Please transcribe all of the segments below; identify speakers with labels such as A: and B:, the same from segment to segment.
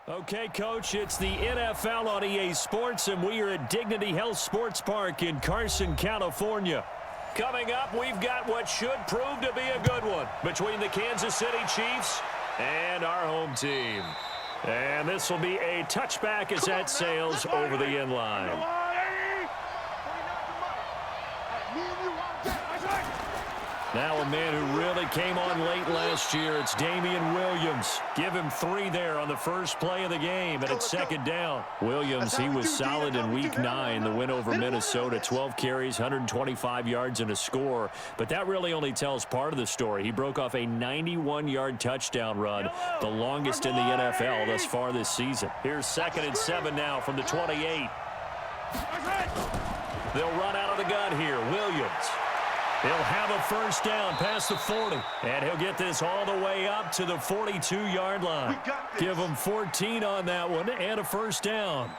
A: Okay, Coach, it's the NFL on EA Sports, and we are at Dignity Health Sports Park in Carson, California. Coming up, we've got what should prove to be a good one between the Kansas City Chiefs and our home team. And this will be a touchback as that sails over the end line. Now a man who really came on late last year, it's Damian Williams. Give him 3 there on the first play of the game, and it's second down. Williams, he was solid in Week 9, the win over Minnesota. 12 carries, 125 yards, and a score. But that really only tells part of the story. He broke off a 91-yard touchdown run, the longest in the NFL thus far this season. Here's 2nd and 7 now from the 28. They'll run out of the gun here. Williams. He'll have a first down past the 40, and he'll get this all the way up to the 42-yard line. Give him 14 on that one and a first down.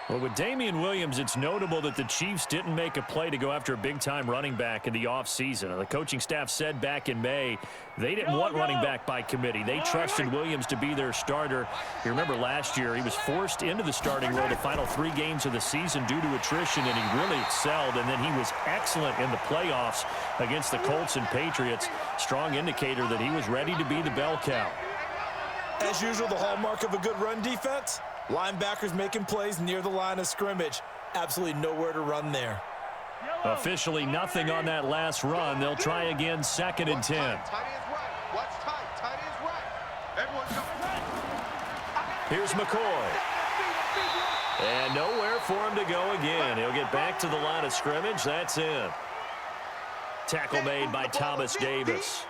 A: Well, with Damian Williams, it's notable that the Chiefs didn't make a play to go after a big-time running back in the offseason. The coaching staff said back in May they didn't want running back by committee. They trusted Williams to be their starter. You remember last year he was forced into the starting role the final 3 games of the season due to attrition, and he really excelled, and then he was excellent in the playoffs against the Colts and Patriots. Strong indicator that he was ready to be the bell cow.
B: As usual, the hallmark of a good run defense, linebackers making plays near the line of scrimmage. Absolutely nowhere to run there.
A: Officially nothing on that last run. They'll try again, 2nd and 10. Here's McCoy. And nowhere for him to go again. He'll get back to the line of scrimmage. That's in. Tackle made by Thomas Davis.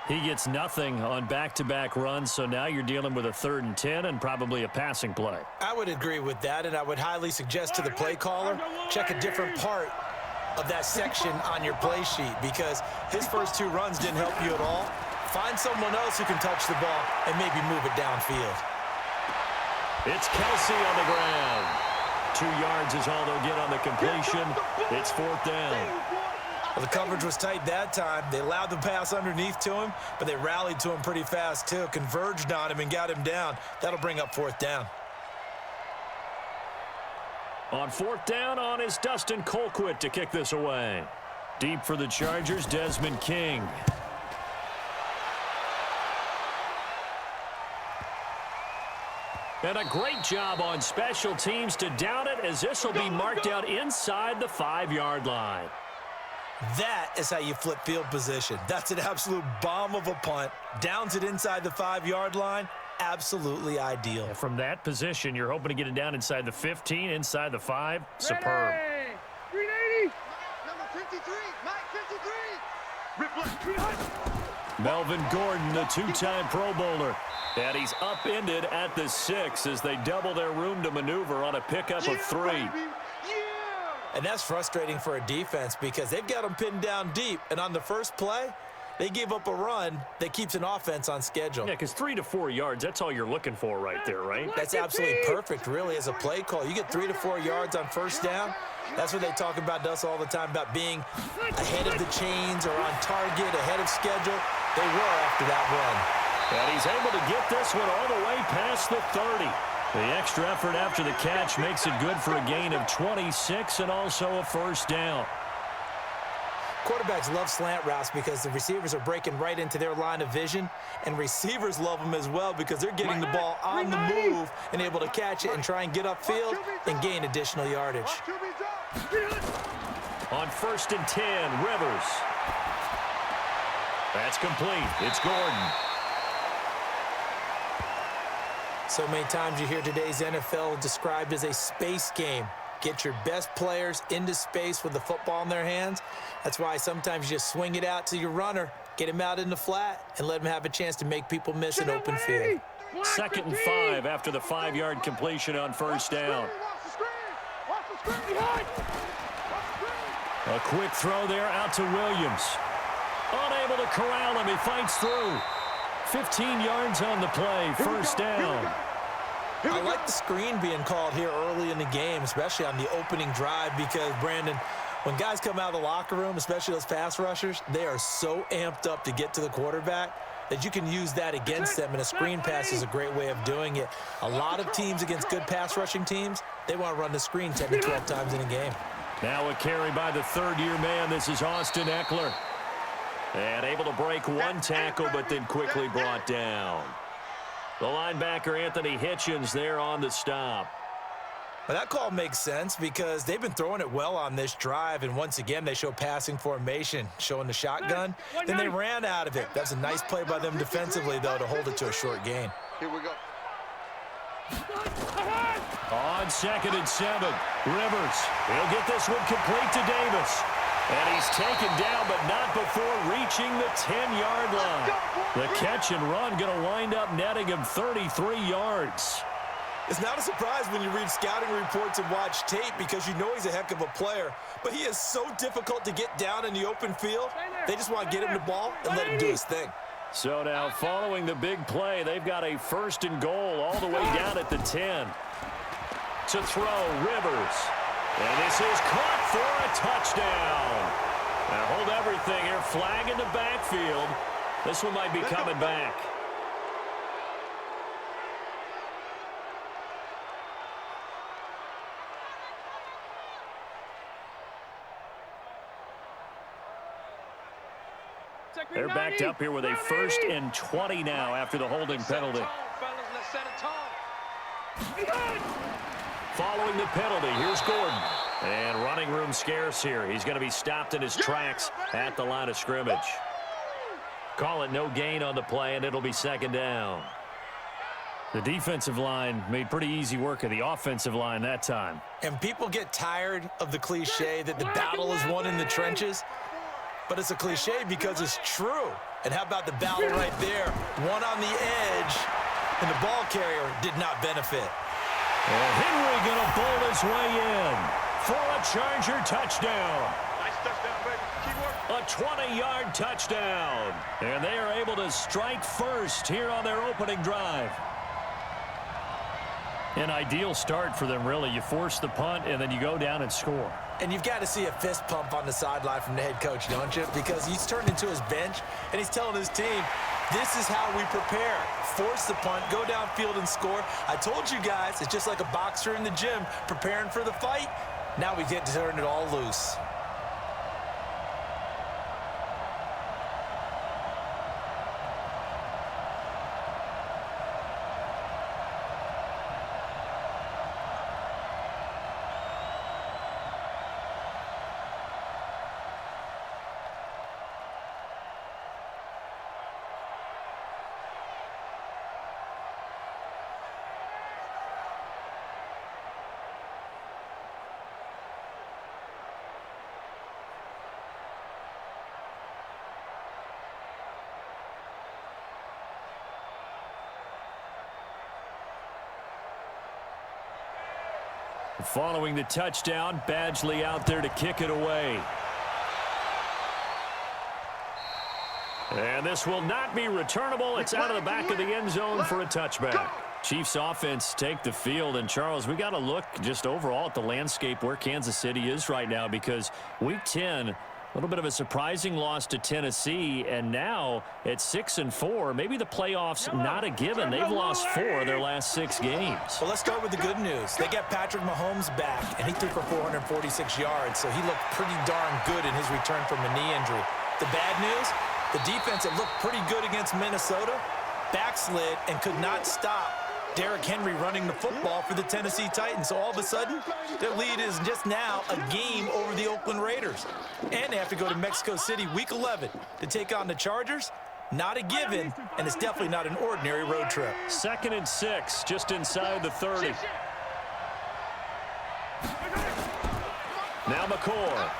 A: He gets nothing on back-to-back runs, so now you're dealing with a 3rd and 10 and probably a passing play.
B: I would agree with that, and I would highly suggest to the play caller, check a different part of that section on your play sheet, because his first 2 runs didn't help you at all. Find someone else who can touch the ball and maybe move it downfield.
A: It's Kelsey on the ground. 2 yards is all they'll get on the completion. It's 4th down.
B: Well, the coverage was tight that time. They allowed the pass underneath to him, but they rallied to him pretty fast, too. Converged on him and got him down. That'll bring up 4th down.
A: On 4th down on is Dustin Colquitt to kick this away. Deep for the Chargers, Desmond King. And a great job on special teams to down it, as this will be marked out inside the 5-yard line.
B: That is how you flip field position. That's an absolute bomb of a punt. Downs it inside the 5-yard line. Absolutely ideal.
A: And from that position, you're hoping to get it down inside the 15, inside the 5. Superb.
C: 380. Number 53, Mike 53.
A: Melvin Gordon, the 2-time Pro Bowler. And he's upended at the 6 as they double their room to maneuver on a pickup of 3.
B: And that's frustrating for a defense because they've got them pinned down deep. And on the first play, they gave up a run that keeps an offense on schedule.
A: Yeah, because 3 to 4 yards, that's all you're looking for right there, right?
B: That's absolutely perfect, really, as a play call. You get 3 to 4 yards on first down. That's what they talk about to us all the time, about being ahead of the chains or on target, ahead of schedule. They were after that run.
A: And he's able to get this one all the way past the 30. The extra effort after the catch makes it good for a gain of 26 and also a first down.
B: Quarterbacks love slant routes because the receivers are breaking right into their line of vision, and receivers love them as well because they're getting the ball on the move and able to catch it and try and get upfield and gain additional yardage.
A: On 1st and 10, Rivers. That's complete. It's Gordon.
B: So many times you hear today's NFL described as a space game. Get your best players into space with the football in their hands. That's why sometimes you just swing it out to your runner, get him out in the flat, and let him have a chance to make people miss an open field.
A: 2nd and 5 after the 5-yard completion on first down. A quick throw there out to Williams. Unable to corral him. He fights through. 15 yards on the play, first down.
B: I like the screen being called here early in the game, especially on the opening drive, because, Brandon, when guys come out of the locker room, especially those pass rushers, they are so amped up to get to the quarterback. that you can use that against them, and a screen pass is a great way of doing it. A lot of teams against good pass rushing teams, they want to run the screen 10 to 12 times in a game.
A: Now a carry by the third-year man. This is Austin Eckler. And able to break one tackle, but then quickly brought down. The linebacker, Anthony Hitchens, there on the stop.
B: Well, that call makes sense because they've been throwing it well on this drive, and once again, they show passing formation, showing the shotgun. Then they ran out of it. That's a nice play by them defensively, though, to hold it to a short gain.
C: Here we go.
A: On 2nd and 7, Rivers. He'll get this one complete to Davis. And he's taken down, but not before reaching the 10-yard line. The catch and run going to wind up netting him 33 yards.
B: It's not a surprise when you read scouting reports and watch tape because you know he's a heck of a player. But he is so difficult to get down in the open field. They just want to get him the ball and let him do his thing.
A: So now following the big play, they've got a 1st and goal all the way down at the 10. To throw, Rivers. And this is caught for a touchdown. Now hold everything here. Flag in the backfield. This one might be coming back. They're backed up here with a 1st and 20 now after the holding penalty. Following the penalty, here's Gordon. And running room scarce here. He's going to be stopped in his tracks at the line of scrimmage. Call it no gain on the play, and it'll be 2nd down. The defensive line made pretty easy work of the offensive line that time.
B: And people get tired of the cliche that the battle is won in the trenches. But it's a cliche because it's true. And how about the battle right there? One on the edge, and the ball carrier did not benefit.
A: And Henry going to bowl his way in for a Charger touchdown.
C: Nice touchdown, baby. Keep working.
A: A 20-yard touchdown. And they are able to strike first here on their opening drive. An ideal start for them, really. You force the punt, and then you go down and score.
B: And you've got to see a fist pump on the sideline from the head coach, don't you? Because he's turned into his bench, and he's telling his team, this is how we prepare. Force the punt, go downfield and score. I told you guys, it's just like a boxer in the gym preparing for the fight. Now we get to turn it all loose.
A: Following the touchdown, Badgley out there to kick it away. And this will not be returnable. It's out of the back of the end zone for a touchback. Chiefs offense take the field. And, Charles, we got to look just overall at the landscape where Kansas City is right now because Week 10, a little bit of a surprising loss to Tennessee, and now at 6-4, maybe the playoffs not a given. They've lost 4 of their last 6 games.
B: Well, let's start with the good news. They got Patrick Mahomes back, and he threw for 446 yards, so he looked pretty darn good in his return from a knee injury. The bad news, the defense that looked pretty good against Minnesota backslid and could not stop Derrick Henry running the football for the Tennessee Titans. So all of a sudden, their lead is just now a game over the Oakland Raiders. And they have to go to Mexico City Week 11 to take on the Chargers. Not a given, and it's definitely not an ordinary road trip.
A: 2nd and 6, just inside the 30. Now McCord.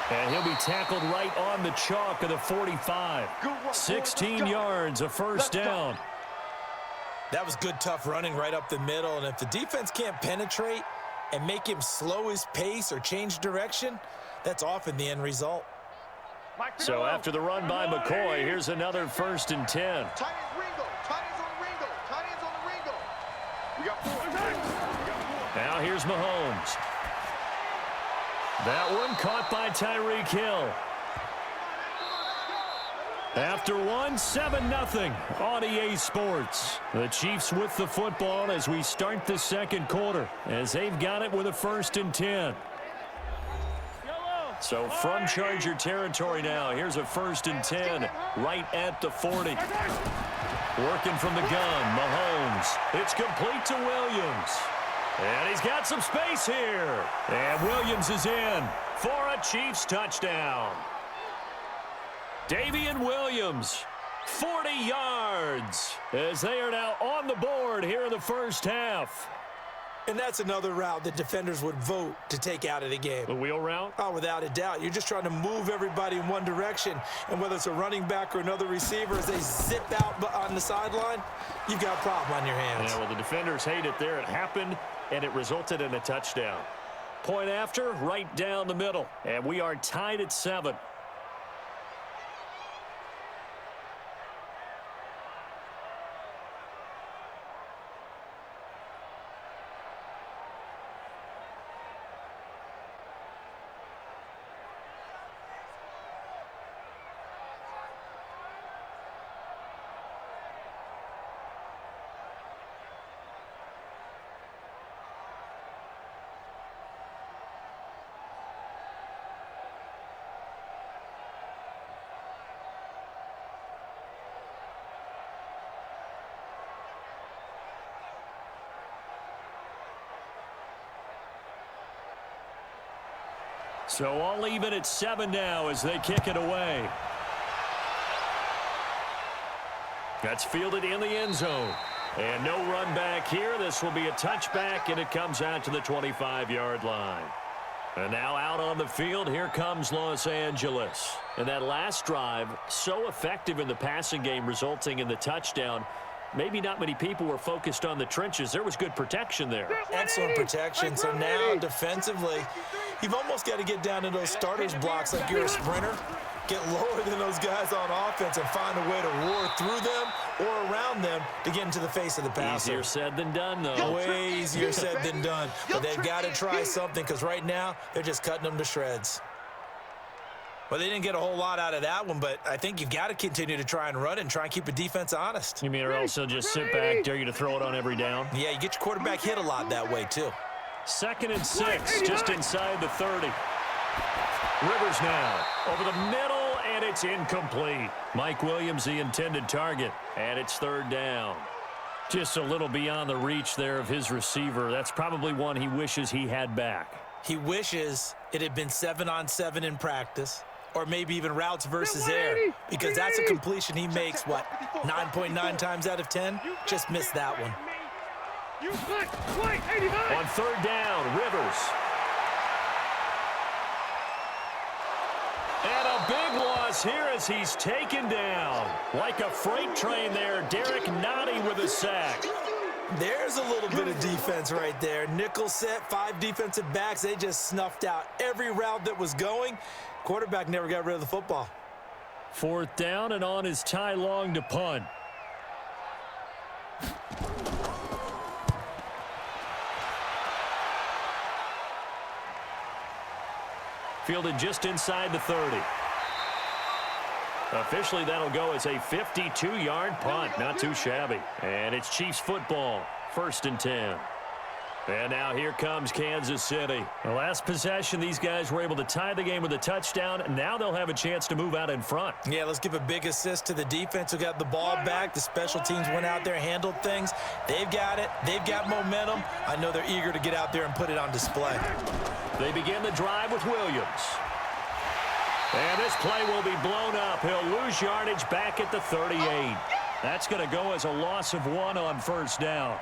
A: And he'll be tackled right on the chalk of the 45. 16 yards, a first down.
B: That was good, tough running right up the middle. And if the defense can't penetrate and make him slow his pace or change direction, that's often the end result.
A: So after the run by McCoy, here's another 1st and 10.
C: Tight ends Ringo. Tight ends on the Ringo. Tight ends on the Ringo. We got 4.
A: Now here's Mahomes. That one caught by Tyreek Hill. After one, 7-0 on EA Sports. The Chiefs with the football as we start the second quarter, as they've got it with a 1st and 10. So from Charger territory now, here's a 1st and 10 right at the 40. Working from the gun, Mahomes. It's complete to Williams. And he's got some space here. And Williams is in for a Chiefs touchdown. Davian Williams, 40 yards, as they are now on the board here in the first half.
B: And that's another route that defenders would vote to take out of the game.
A: The wheel route?
B: Oh, without a doubt. You're just trying to move everybody in one direction. And whether it's a running back or another receiver, as they zip out on the sideline, you've got a problem on your hands.
A: Yeah, well, the defenders hate it there. It happened, and it resulted in a touchdown. Point after, right down the middle. And we are tied at 7. So all even at 7 now as they kick it away. That's fielded in the end zone. And no run back here. This will be a touchback, and it comes out to the 25-yard line. And now out on the field, here comes Los Angeles. And that last drive, so effective in the passing game, resulting in the touchdown. Maybe not many people were focused on the trenches. There was good protection there.
B: Excellent protection. So now defensively, you've almost got to get down to those starters blocks like you're a sprinter. Get lower than those guys on offense and find a way to roar through them or around them to get into the face of the passer.
A: Easier said than done, though.
B: Way easier said than done. But they've got to try something because right now they're just cutting them to shreds. Well, they didn't get a whole lot out of that one, but I think you've got to continue to try and run it and try and keep the defense honest.
A: You mean or also just sit back, dare you to throw it on every down?
B: Yeah, you get your quarterback hit a lot that way, too.
A: 2nd and 6, just inside the 30. Rivers now over the middle, and it's incomplete. Mike Williams, the intended target, and it's 3rd down. Just a little beyond the reach there of his receiver. That's probably one he wishes he had back.
B: He wishes it had been 7-on-7 in practice, or maybe even routes versus air, because that's a completion he makes, what, 9.9 times out of 10? Just missed that one.
A: On 3rd down, Rivers. And a big loss here as he's taken down. Like a freight train there, Derek Nottie with a sack.
B: There's a little bit of defense right there. Nickel set, 5 defensive backs. They just snuffed out every route that was going. Quarterback never got rid of the football.
A: 4th down, and on is Ty Long to punt. Fielded just inside the 30. Officially, that'll go as a 52-yard punt. Not too shabby. And it's Chiefs football, 1st and 10. And now here comes Kansas City. The last possession, these guys were able to tie the game with a touchdown. Now they'll have a chance to move out in front.
B: Yeah, let's give a big assist to the defense who got the ball back. The special teams went out there, handled things. They've got it. They've got momentum. I know they're eager to get out there and put it on display.
A: They begin the drive with Williams. And this play will be blown up. He'll lose yardage back at the 38. That's going to go as a loss of 1 on 1st down.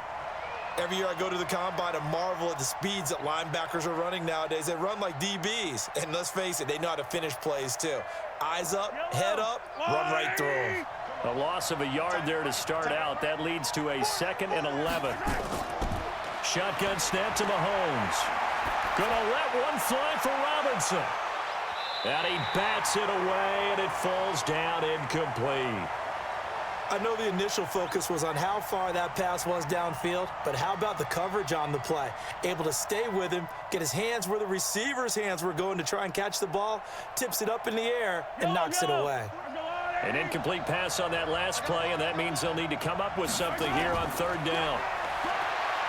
B: Every year I go to the combine and marvel at the speeds that linebackers are running nowadays. They run like DBs. And let's face it, they know how to finish plays too. Eyes up, head up, run right through them.
A: A loss of a yard there to start out. That leads to a 2nd and 11. Shotgun snap to Mahomes. Gonna let one fly for Robinson. And he bats it away, and it falls down incomplete.
B: I know the initial focus was on how far that pass was downfield, but how about the coverage on the play? Able to stay with him, get his hands where the receiver's hands were going to try and catch the ball, tips it up in the air, and knocks it away.
A: An incomplete pass on that last play, and that means they'll need to come up with something here on third down.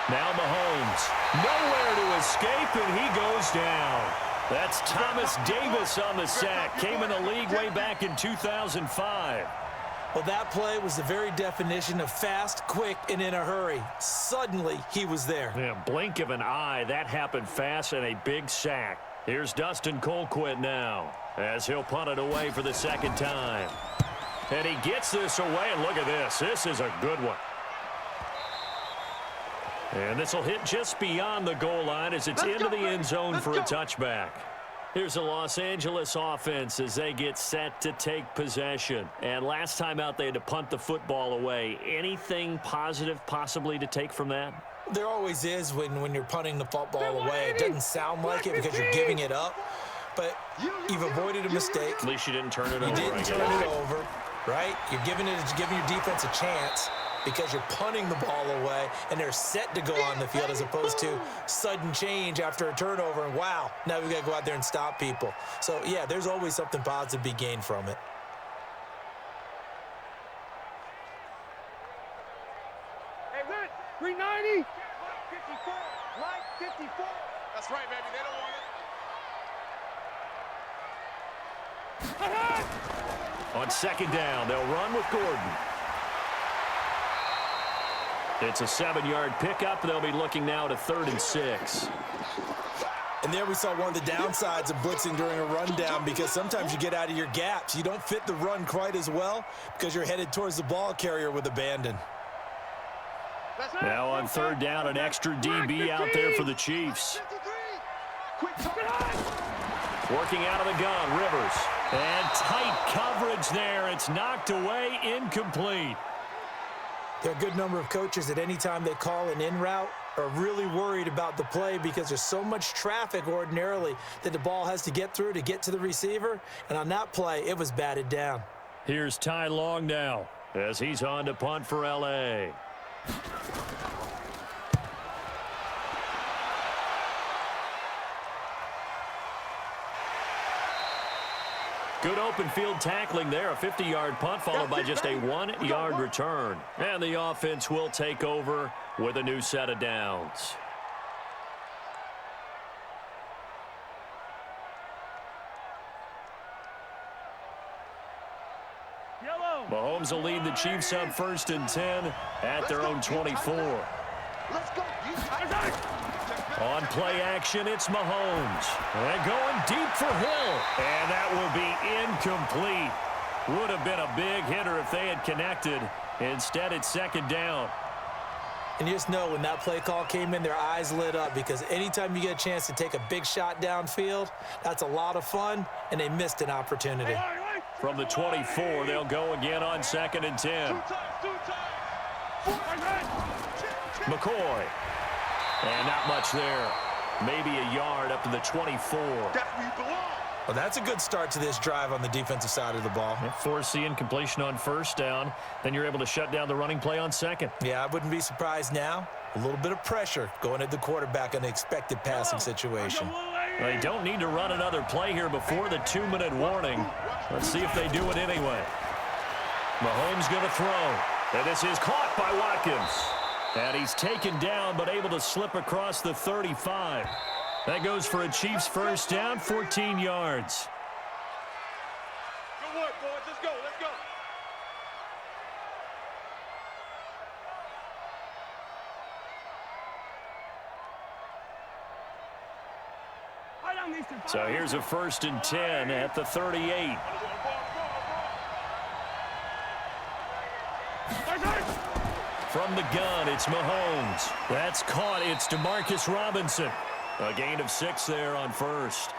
A: Now Mahomes, nowhere to escape, and he goes down. That's Thomas Davis on the sack. Came in the league way back in 2005.
B: Well, that play was the very definition of fast, quick, and in a hurry. Suddenly, he was there.
A: Yeah, blink of an eye, that happened fast, and a big sack. Here's Dustin Colquitt now, as he'll punt it away for the second time. And he gets this away, and look at this. This is a good one. And this will hit just beyond the goal line as it's into the end zone for a touchback. Here's the Los Angeles offense as they get set to take possession. And last time out, they had to punt the football away. Anything positive possibly to take from that?
B: There always is when you're punting the football away. It doesn't sound like it because you're giving it up, but you've avoided a mistake.
A: At least you didn't turn it over.
B: You didn't turn it over, right? You're giving your defense a chance because you're punting the ball away, and they're set to go on the field as opposed to sudden change after a turnover, and wow, now we've got to go out there and stop people. So, yeah, there's always something positive to be gained from it.
C: Hey, Rich, 390. 54. Mike, 54. That's right, baby. They don't want it.
A: On second down, they'll run with Gordon. It's a 7-yard pickup. They'll be looking now to 3rd and 6.
B: And there we saw one of the downsides of blitzing during a rundown because sometimes you get out of your gaps. You don't fit the run quite as well because you're headed towards the ball carrier with abandon.
A: Now on third down, an extra DB out there for the Chiefs. Working out of the gun, Rivers. And tight coverage there. It's knocked away, incomplete.
B: There are a good number of coaches that any time they call an in route are really worried about the play because there's so much traffic ordinarily that the ball has to get through to get to the receiver. And on that play, it was batted down.
A: Here's Ty Long now as he's on to punt for L.A. Good open field tackling there. A 50-yard punt followed by just a 1-yard return. And the offense will take over with a new set of downs. Mahomes will lead the Chiefs up 1st and 10 at their own 24.
C: Let's go.
A: On play action, it's Mahomes. And going deep for Hill. And that will be incomplete. Would have been a big hitter if they had connected. Instead, it's second down.
B: And you just know when that play call came in, their eyes lit up because anytime you get a chance to take a big shot downfield, that's a lot of fun, and they missed an opportunity.
A: From the 24, they'll go again on 2nd and 10. McCoy. And not much there. Maybe a yard up to the 24.
B: Well, that's a good start to this drive on the defensive side of the ball.
A: Force the incompletion on 1st down. Then you're able to shut down the running play on 2nd.
B: Yeah, I wouldn't be surprised now. A little bit of pressure going at the quarterback in an expected passing situation.
A: They don't need to run another play here before the 2-minute warning. Let's see if they do it anyway. Mahomes going to throw. And this is caught by Watkins. And he's taken down but able to slip across the 35. That goes for a Chiefs 1st down, 14 yards.
C: Good work, boys. Let's go. Let's go.
A: So here's a 1st and 10 at the 38. From the gun, it's Mahomes. That's caught. It's Demarcus Robinson. A gain of 6 there on 1st.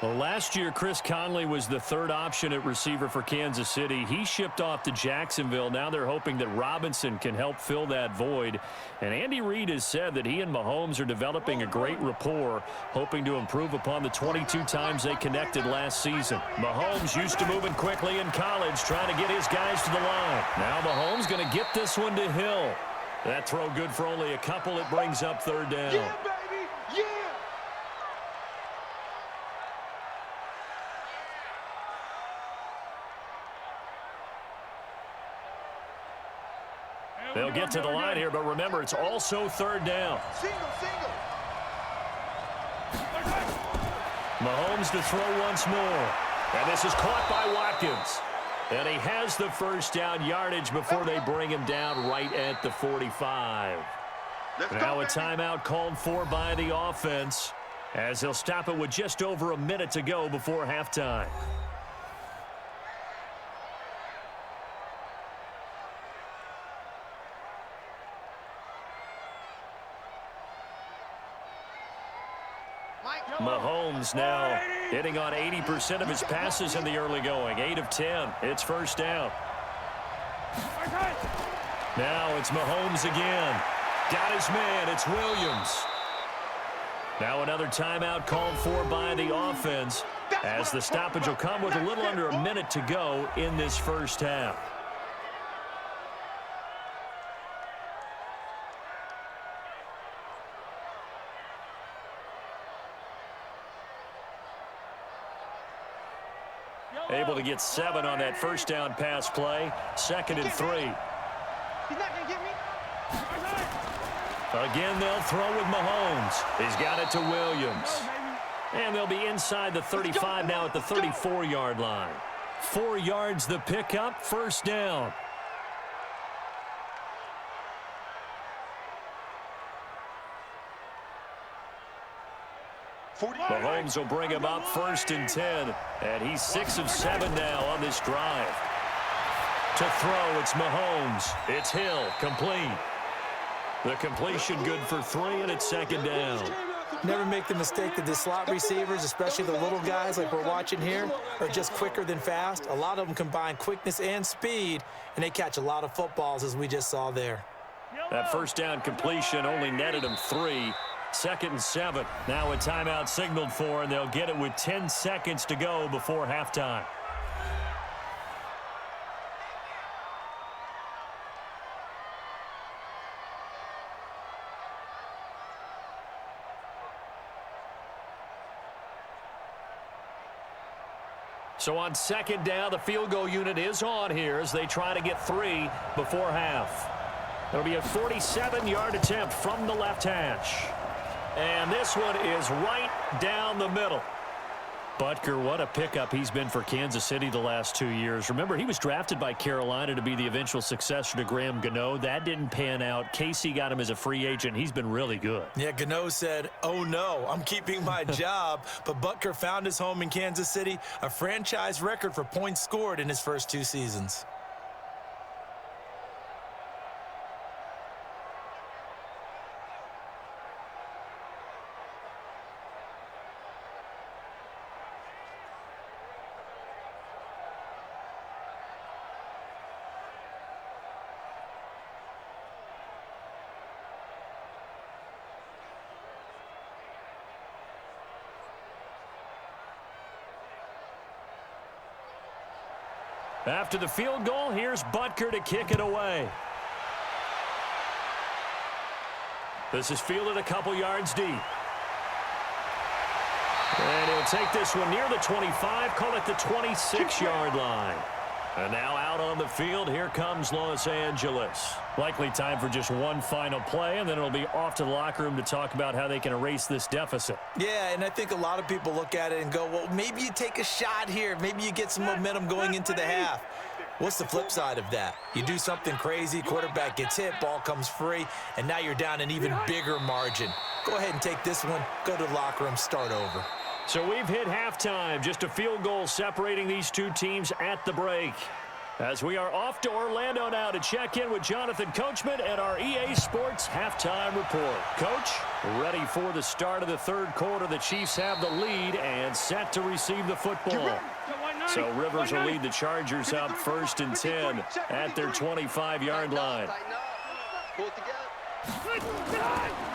A: Well, last year, Chris Conley was the 3rd option at receiver for Kansas City. He shipped off to Jacksonville. Now they're hoping that Robinson can help fill that void. And Andy Reid has said that he and Mahomes are developing a great rapport, hoping to improve upon the 22 times they connected last season. Mahomes used to moving quickly in college, trying to get his guys to the line. Now Mahomes going to get this one to Hill. That throw good for only a couple. It brings up 3rd down.
C: Yeah, baby. Yeah.
A: They'll get to the line here, but remember, it's also third down.
C: Single.
A: Mahomes to throw once more. And this is caught by Watkins. And he has the first down yardage before they bring him down right at the 45. Now a timeout called for by the offense, as they'll stop it with just over a minute to go before halftime. Mahomes now hitting on 80% of his passes in the early going. 8 of 10. It's first down. Now it's Mahomes again. Got his man. It's Williams. Now another timeout called for by the offense, as the stoppage will come with a little under a minute to go in this first half. Able to get 7 on that first down pass play. 2nd and 3.
C: He's not going to get me.
A: Again, they'll throw with Mahomes. He's got it to Williams. And they'll be inside the 35 now at the 34-yard line. 4 yards the pickup, first down. Mahomes will bring him up 1st and 10. And he's 6 of 7 now on this drive. To throw, it's Mahomes. It's Hill, complete. The completion good for 3, and it's 2nd down.
B: Never make the mistake that the slot receivers, especially the little guys like we're watching here, are just quicker than fast. A lot of them combine quickness and speed, and they catch a lot of footballs, as we just saw there.
A: That first down completion only netted him 3. 2nd and 7. Now a timeout signaled for, and they'll get it with 10 seconds to go before halftime. So on 2nd down, the field goal unit is on here as they try to get 3 before half. It'll be a 47-yard attempt from the left hash. And this one is right down the middle. Butker, what a pickup he's been for Kansas City the last 2 years. Remember, he was drafted by Carolina to be the eventual successor to Graham Gano. That didn't pan out. Casey got him as a free agent. He's been really good.
B: Yeah, Gano said, oh no, I'm keeping my job. But Butker found his home in Kansas City, a franchise record for points scored in his first 2 seasons.
A: After the field goal, here's Butker to kick it away. This is fielded a couple yards deep. And he'll take this one near the 25, call it the 26-yard line. And now out on the field, here comes Los Angeles. Likely time for just one final play, and then it'll be off to the locker room to talk about how they can erase this deficit.
B: Yeah, and I think a lot of people look at it and go, well, maybe you take a shot here. Maybe you get some momentum going into the half. What's the flip side of that? You do something crazy, quarterback gets hit, ball comes free, and now you're down an even bigger margin. Go ahead and take this one, go to the locker room, start over.
A: So we've hit halftime, just a field goal separating these two teams at the break. As we are off to Orlando now to check in with Jonathan Coachman and our EA Sports halftime report. Coach, ready for the start of the third quarter. The Chiefs have the lead and set to receive the football. So Rivers will lead the Chargers up 1st and 10 at their 25-yard line.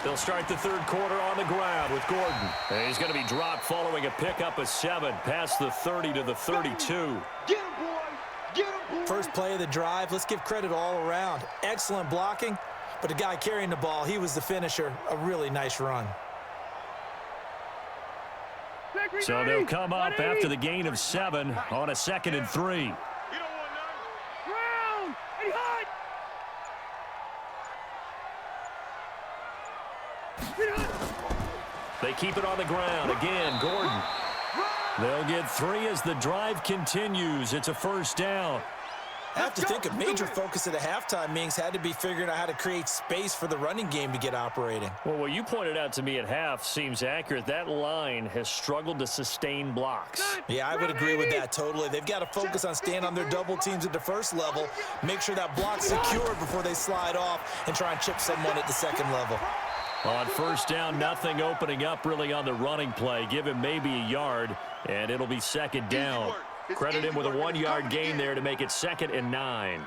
A: They'll start the third quarter on the ground with Gordon. And he's going to be dropped following a pickup of 7 past the 30 to the 32.
B: First play of the drive, let's give credit all around. Excellent blocking, but the guy carrying the ball, he was the finisher. A really nice run.
A: So they'll come up after the gain of 7 on a 2nd and 3. They keep it on the ground. Again, Gordon. They'll get 3 as the drive continues. It's a first down.
B: I have to think a major focus at the halftime meetings had to be figuring out how to create space for the running game to get operating.
A: Well, what you pointed out to me at half seems accurate. That line has struggled to sustain blocks.
B: Yeah, I would agree with that totally. They've got to focus on staying on their double teams at the first level, make sure that block's secured before they slide off and try and chip someone at the second level.
A: On first down, nothing opening up really on the running play. Give him maybe a yard, and it'll be second down. Credit him with a 1-yard gain there to make it 2nd and 9.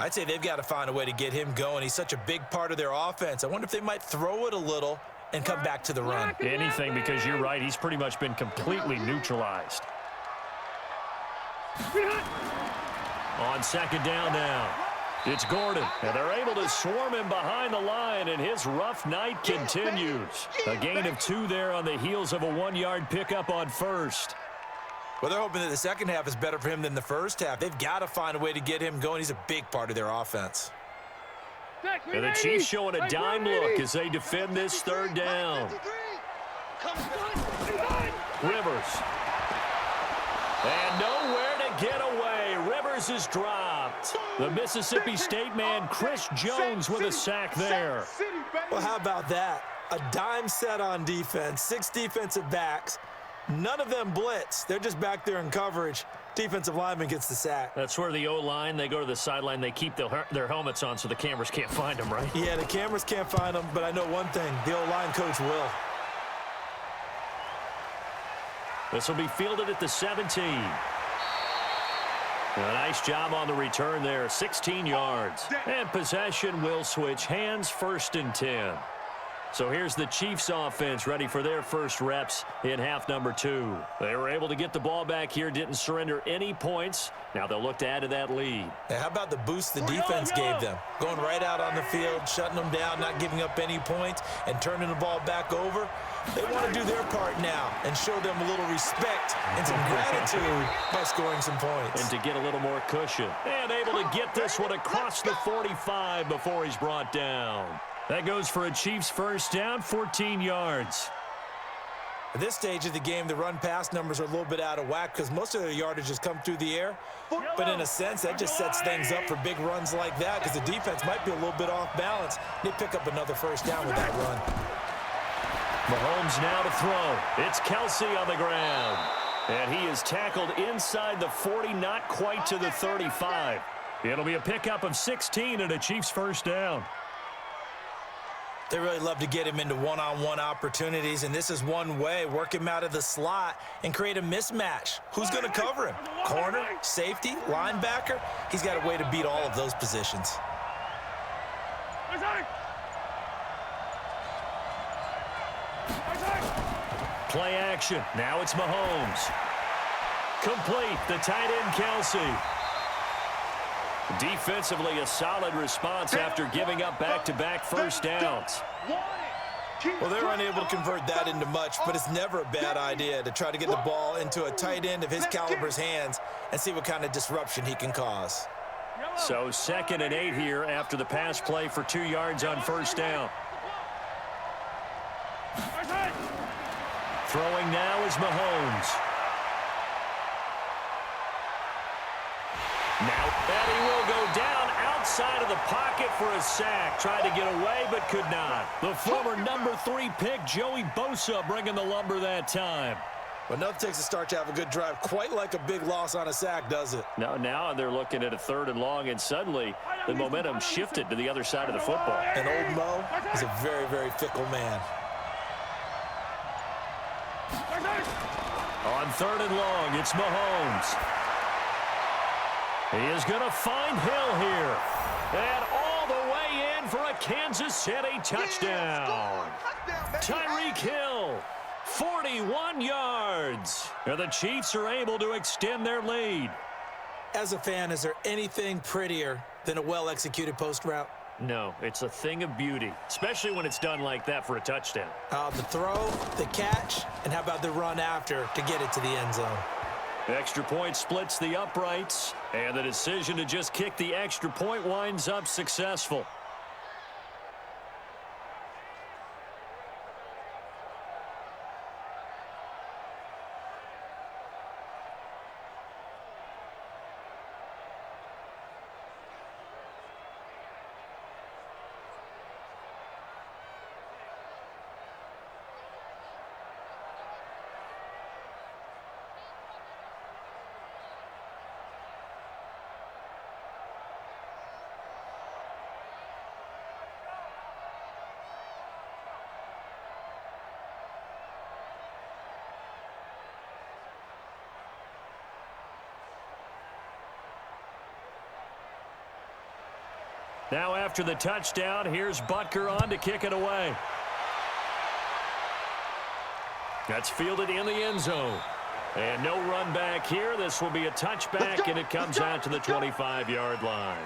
B: I'd say they've got to find a way to get him going. He's such a big part of their offense. I wonder if they might throw it a little and come back to the run.
A: Anything, because you're right. He's pretty much been completely neutralized. On second down now, it's Gordon. And they're able to swarm him behind the line, and his rough night continues. A gain of 2 there on the heels of a 1-yard pickup on first.
B: Well, they're hoping that the second half is better for him than the first half. They've got to find a way to get him going. He's a big part of their offense.
A: And the Chiefs showing a dime look as they defend this third down. Rivers. And nowhere to get away. Rivers is dropped. The Mississippi State man, Chris Jones, with a sack there.
B: Well, how about that? A dime set on defense, 6 defensive backs. None of them blitz. They're just back there in coverage. Defensive lineman gets the sack.
A: That's where the O-line, they go to the sideline, they keep their helmets on so the cameras can't find them, right?
B: Yeah, the cameras can't find them, but I know one thing. The O-line coach will.
A: This will be fielded at the 17. A nice job on the return there, 16 yards. And possession will switch hands, 1st and 10. So here's the Chiefs offense ready for their first reps in half number 2. They were able to get the ball back here, didn't surrender any points. Now they'll look to add to that lead.
B: Now, how about the boost the defense gave them? Going right out on the field, shutting them down, not giving up any points, and turning the ball back over. They want to do their part now and show them a little respect and some gratitude by scoring some points.
A: And to get a little more cushion. And able to get this one across the 45 before he's brought down. That goes for a Chiefs first down, 14 yards.
B: At this stage of the game, the run-pass numbers are a little bit out of whack because most of their yardage has come through the air. But in a sense, that just sets things up for big runs like that because the defense might be a little bit off balance. They pick up another first down with that run.
A: Mahomes now to throw. It's Kelsey on the ground. And he is tackled inside the 40, not quite to the 35. It'll be a pickup of 16 and a Chiefs first down.
B: They really love to get him into one-on-one opportunities, and this is one way. Work him out of the slot and create a mismatch. Who's going to cover him? Corner, safety, linebacker? He's got a way to beat all of those positions.
A: Play action. Now it's Mahomes. Complete. The tight end, Kelsey. Defensively, a solid response after giving up back-to-back first downs.
B: Well, they're unable to convert that into much, but it's never a bad idea to try to get the ball into a tight end of his caliber's hands and see what kind of disruption he can cause.
A: So 2nd and 8 here after the pass play for 2 yards on first down. Throwing now is Mahomes. Now Eddie will go down outside of the pocket for a sack. Tried to get away, but could not. The former number 3 pick, Joey Bosa, bringing the lumber that time.
B: But nothing takes a start to have a good drive quite like a big loss on a sack, does it?
A: Now they're looking at a 3rd and long, and suddenly the momentum shifted to the other side of the football.
B: And old Mo is a very, very fickle man.
A: On 3rd and long, it's Mahomes. He is going to find Hill here. And all the way in for a Kansas City touchdown. Tyreek Hill, 41 yards. And the Chiefs are able to extend their lead.
B: As a fan, is there anything prettier than a well-executed post route?
A: No, it's a thing of beauty, especially when it's done like that for a touchdown.
B: The throw, the catch, and how about the run after to get it to the end zone?
A: Extra point splits the uprights, and the decision to just kick the extra point winds up successful. Now after the touchdown, here's Butker on to kick it away. That's fielded in the end zone. And no run back here. This will be a touchback, and it comes out to the 25-yard line.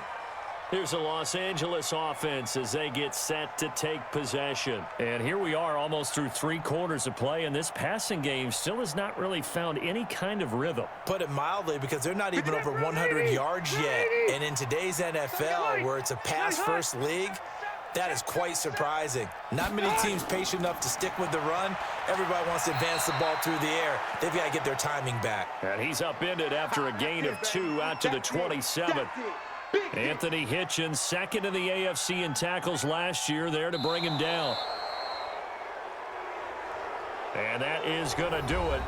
A: Here's the Los Angeles offense as they get set to take possession. And here we are almost through 3 quarters of play, and this passing game still has not really found any kind of rhythm.
B: Put it mildly, because they're not even over 100 yards yet. And in today's NFL, where it's a pass-first league, that is quite surprising. Not many teams patient enough to stick with the run. Everybody wants to advance the ball through the air. They've got to get their timing back.
A: And he's upended after a gain of 2 out to the 27. Anthony Hitchens, second in the AFC in tackles last year, there to bring him down. And that is going to do it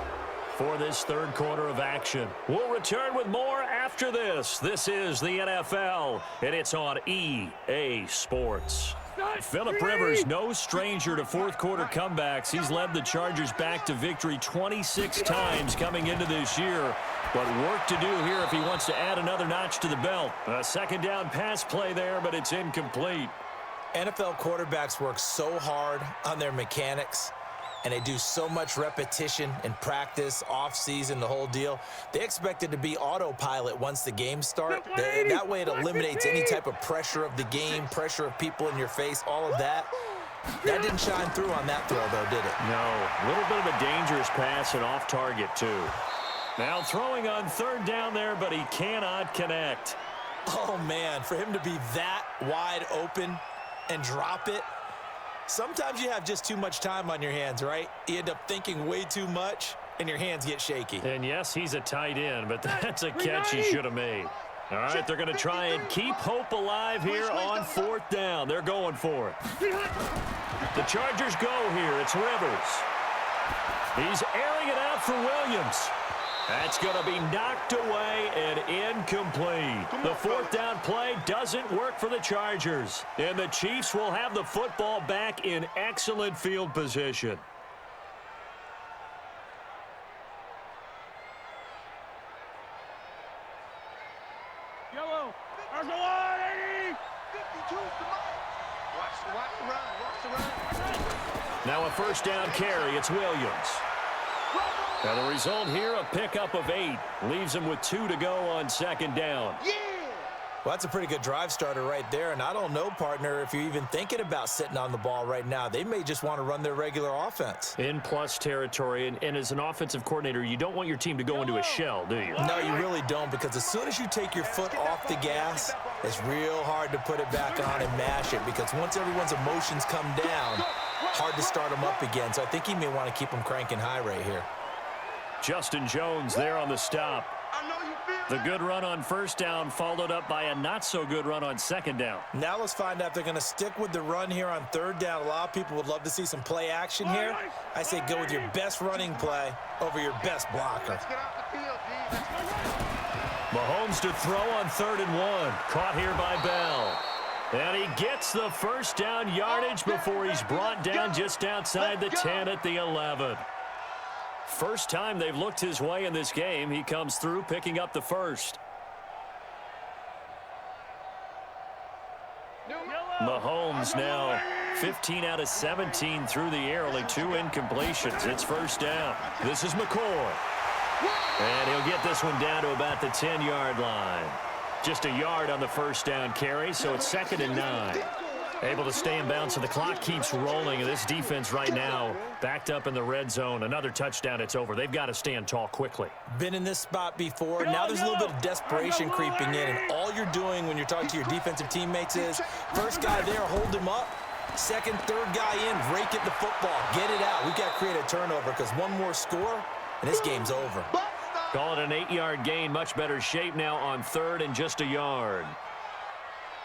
A: for this third quarter of action. We'll return with more after this. This is the NFL, and it's on EA Sports. Phillip Rivers, no stranger to fourth quarter comebacks. He's led the Chargers back to victory 26 times coming into this year. But work to do here if he wants to add another notch to the belt. A second down pass play there, but it's incomplete.
B: NFL quarterbacks work so hard on their mechanics, and they do so much repetition and practice, off-season, the whole deal. They expect it to be autopilot once the games start. That way it eliminates any type of pressure of the game, pressure of people in your face, all of that. That didn't shine through on that throw, though, did it?
A: No. A little bit of a dangerous pass and off target, too. Now throwing on third down there, but he cannot connect.
B: Oh, man, for him to be that wide open and drop it. Sometimes you have just too much time on your hands, right? You end up thinking way too much, and your hands get shaky.
A: And, yes, he's a tight end, but that's a catch he should have made. All right, they're going to try and keep hope alive here on fourth down. They're going for it. The Chargers go here. It's Rivers. He's airing it out for Williams. That's going to be knocked away and incomplete. The fourth down play doesn't work for the Chargers. And the Chiefs will have the football back in excellent field position.
C: Yellow. There's a line, 80. 52. Watch the run. Watch the run.
A: Now a first down carry. It's Williams. And the result here, a pickup of 8. Leaves him with 2 to go on second down.
C: Yeah.
B: Well, that's a pretty good drive starter right there. And I don't know, partner, if you're even thinking about sitting on the ball right now. They may just want to run their regular offense.
A: In plus territory, and as an offensive coordinator, you don't want your team to go into a shell, do you?
B: No, you really don't, because as soon as you take your foot off the gas, it's real hard to put it back on and mash it, because once everyone's emotions come down, hard to start them up again. So I think he may want to keep them cranking high right here.
A: Justin Jones there on the stop. The good run on first down followed up by a not-so-good run on second down.
B: Now let's find out if they're going to stick with the run here on third down. A lot of people would love to see some play action here. I say go with your best running play over your best blocker.
C: Let's get off the field, D.
A: Mahomes to throw on 3rd and 1. Caught here by Bell. And he gets the first down yardage before he's brought down just outside the 10 at the 11. First time they've looked his way in this game. He comes through picking up the first. Mahomes now 15 out of 17 through the air, only 2 incompletions. It's first down. This is McCoy. And he'll get this one down to about the 10-yard line. Just a yard on the first down carry, so it's 2nd and 9. Able to stay in bounds, so the clock keeps rolling. And this defense right now backed up in the red zone. Another touchdown, it's over. They've got to stand tall quickly.
B: Been in this spot before. Now there's a little bit of desperation creeping in. And all you're doing when you're talking to your defensive teammates is, first guy there, hold him up. Second, third guy in, rake at the football. Get it out. We've got to create a turnover, because one more score, and this game's over.
A: Call it an 8-yard gain. Much better shape now on 3rd and just a yard.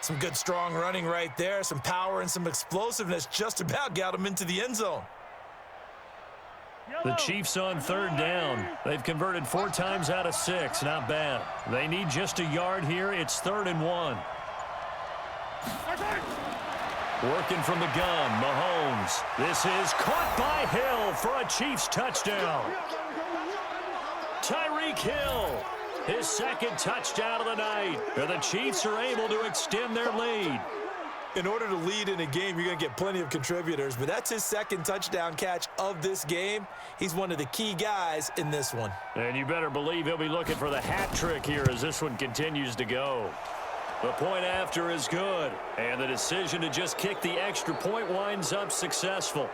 B: Some good, strong running right there. Some power and some explosiveness just about got him into the end zone.
A: The Chiefs on 3rd down. They've converted 4 times out of 6. Not bad. They need just a yard here. It's 3rd and 1. Working from the gun, Mahomes. This is caught by Hill for a Chiefs touchdown. Tyreek Hill, his 2nd touchdown of the night. And the Chiefs are able to extend their lead.
B: In order to lead in a game, you're going to get plenty of contributors, but that's his second touchdown catch of this game. He's one of the key guys in this one.
A: And you better believe he'll be looking for the hat trick here as this one continues to go. The point after is good, and the decision to just kick the extra point winds up successful.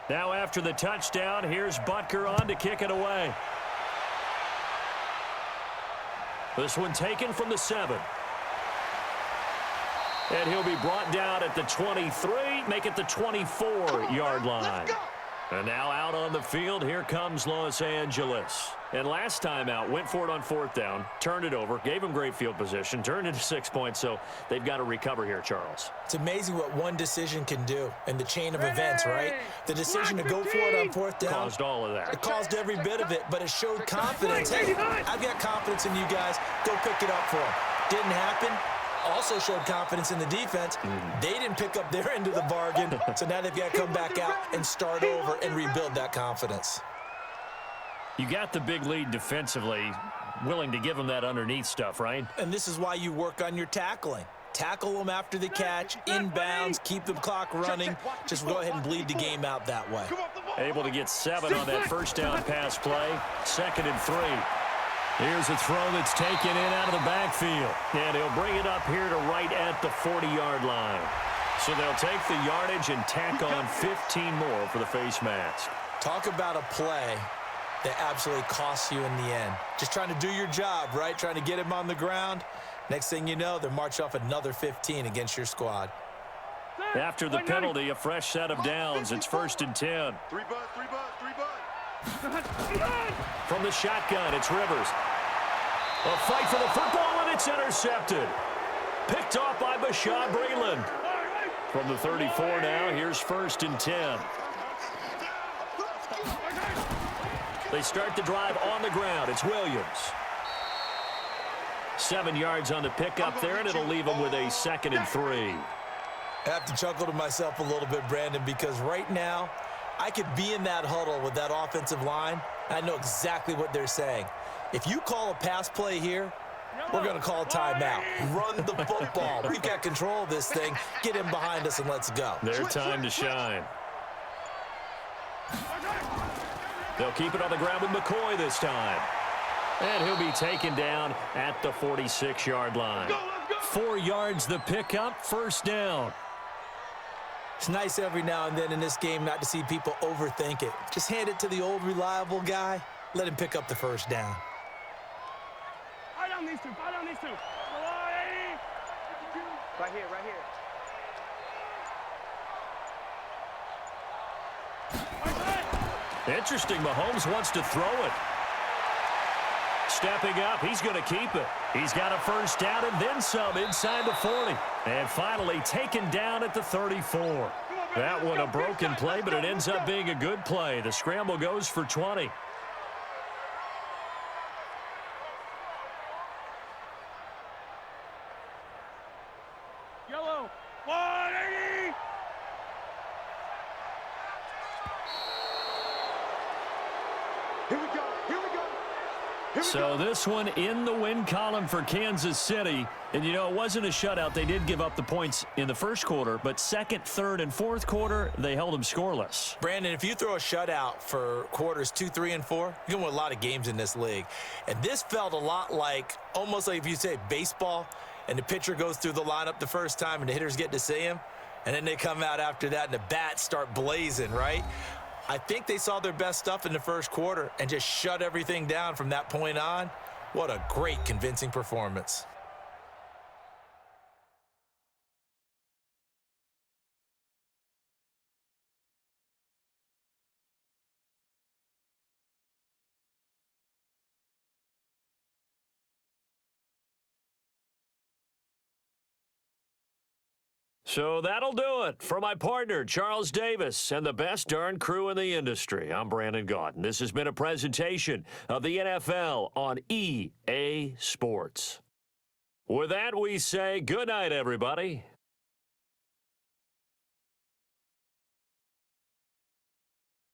A: Now after the touchdown, here's Butker on to kick it away. This one taken from the 7. And he'll be brought down at the 23, make it the 24-yard line. And now out on the field, here comes Los Angeles. And last time out, went for it on 4th down, turned it over, gave him great field position, turned into 6 points, so they've got to recover here, Charles.
B: It's amazing what one decision can do in the chain of events, right? The decision to go for it on 4th down.
A: Caused all of that.
B: It caused every bit of it, but it showed confidence. Hey, I've got confidence in you guys. Go pick it up for him. Didn't happen. Also showed confidence in the defense. They didn't pick up their end of the bargain, so now they've got to come back out and start over and rebuild that confidence.
A: You got the big lead defensively, willing to give them that underneath stuff, right?
B: And this is why you work on your tackling. Tackle them after the catch, inbounds, keep the clock running. Just go ahead and bleed the game out that way.
A: Able to get 7 on that first down pass play. 2nd and 3. Here's a throw that's taken in out of the backfield. And he'll bring it up here to right at the 40-yard line. So they'll take the yardage and tack on 15 more for the face mask.
B: Talk about a play that absolutely costs you in the end. Just trying to do your job, right? Trying to get him on the ground. Next thing you know, they're march off another 15 against your squad.
A: After the penalty, a fresh set of downs. It's 1st and 10.
C: 3 buds, 3 buds, 3 buds.
A: From the shotgun, it's Rivers. A fight for the football, and it's intercepted. Picked off by Bashaud Breeland. From the 34 now, here's 1st and 10. They start the drive on the ground. It's Williams. 7 yards on the pickup there, and it'll leave them with a 2nd and 3.
B: I have to chuckle to myself a little bit, Brandon, because right now I could be in that huddle with that offensive line, and I know exactly what they're saying. If you call a pass play here, we're going to call a timeout. Run the football. We've got control of this thing. Get him behind us and let's go.
A: Their time to shine. They'll keep it on the ground with McCoy this time. And he'll be taken down at the 46-yard line. 4 yards the pickup, 1st down.
B: It's nice every now and then in this game not to see people overthink it. Just hand it to the old reliable guy. Let him pick up the 1st down.
C: Fire down these two. Fire down these two. Right here, right here.
A: Interesting, Mahomes wants to throw it. Stepping up, he's going to keep it. He's got a 1st down and then some inside the 40. And finally taken down at the 34. That one a broken play, but it ends up being a good play. The scramble goes for 20.
C: Yellow. 180. Here we go. Here we go.
A: So this one in the win column for Kansas City. And, you know, it wasn't a shutout. They did give up the points in the 1st quarter, but 2nd, 3rd, and 4th quarter, they held them scoreless.
B: Brandon, if you throw a shutout for quarters 2, 3, and 4, you're going to win a lot of games in this league. And this felt a lot like, almost like if you say baseball, and the pitcher goes through the lineup the first time and the hitters get to see him, and then they come out after that and the bats start blazing, right? I think they saw their best stuff in the 1st quarter and just shut everything down from that point on. What a great, convincing performance.
A: So that'll do it. For my partner, Charles Davis, and the best darn crew in the industry, I'm Brandon Gaudin. This has been a presentation of the NFL on EA Sports. With that, we say good night, everybody.